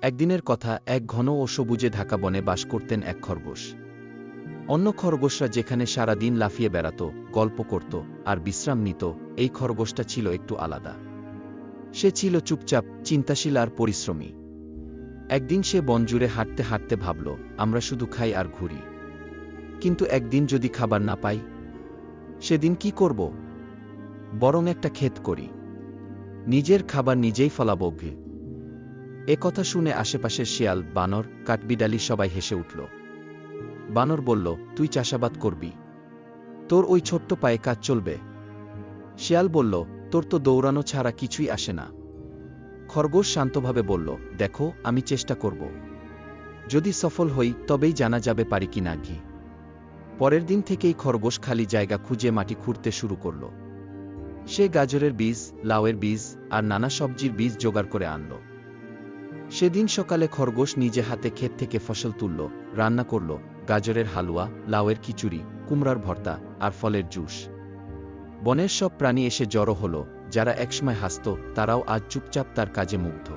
একদিনের কথা, এক ঘন ও সবুজে ঢাকা বনে বাস করতেন এক খরগোশ। অন্য খরগোশরা যেখানে সারা দিন লাফিয়ে বেড়াত, গল্প করত আর বিশ্রাম নিত, এই খরগোশটা ছিল একটু আলাদা। সে ছিল চুপচাপ, চিন্তাশীল আর পরিশ্রমী। একদিন সে বন জুড়ে হাঁটতে হাঁটতে ভাবল, আমরা শুধু খাই আর ঘুরি, কিন্তু একদিন যদি খাবার না পাই, সেদিন কি করব? বরং একটা ক্ষেত করি, নিজের খাবার নিজেই ফলাব। এ কথা শুনে আশেপাশের শিয়াল, বানর, কাঠবিড়ালি সবাই হেসে উঠল। বানর বলল, তুই চাষাবাদ করবি? তোর ওই ছোট্ট পায়ে কাজ চলবে? শিয়াল বলল, তোর তো দৌড়ানো ছাড়া কিছুই আসে না। খরগোশ শান্তভাবে বলল, দেখো, আমি চেষ্টা করব। যদি সফল হই তবেই জানা যাবে পারি কি না। পরের দিন থেকেই খরগোশ খালি জায়গা খুঁজে মাটি খুঁড়তে শুরু করল। সে গাজরের বীজ, লাউয়ের বীজ আর নানা সবজির বীজ জোগাড় করে আনল। সেদিন সকালে খরগোশ নিজে হাতে ক্ষেত থেকে ফসল তুলল, রান্না করল গাজরের হালুয়া, লাউয়ের খিচুড়ি, কুমড়ার ভর্তা আর ফলের জুস। বনের সব প্রাণী এসে জড়ো হল, যারা একসময় হাসত, তারাও আজ চুপচাপ তার কাজে মুগ্ধ।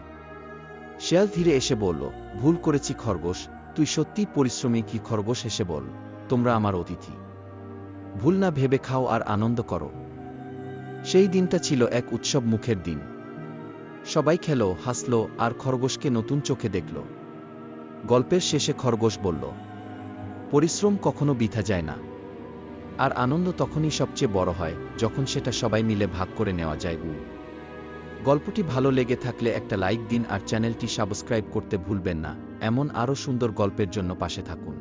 শিয়াল ধীরে এসে বলল, ভুল করেছি খরগোশ, তুই সত্যিই পরিশ্রমী। কি? খরগোশ হেসে বল, তোমরা আমার অতিথি, ভুল না ভেবে খাও আর আনন্দ করো। সেই দিনটা ছিল এক উৎসব মুখের দিন। সবাই খেল, হাসল আর খরগোশকে নতুন চোখে দেখল। গল্পের শেষে খরগোশ বলল, পরিশ্রম কখনো বৃথা যায় না, আর আনন্দ তখনই সবচেয়ে বড় হয় যখন সেটা সবাই মিলে ভাগ করে নেওয়া যায়। গল্পটি ভালো লেগে থাকলে একটা লাইক দিন আর চ্যানেলটি সাবস্ক্রাইব করতে ভুলবেন না। এমন আরও সুন্দর গল্পের জন্য পাশে থাকুন।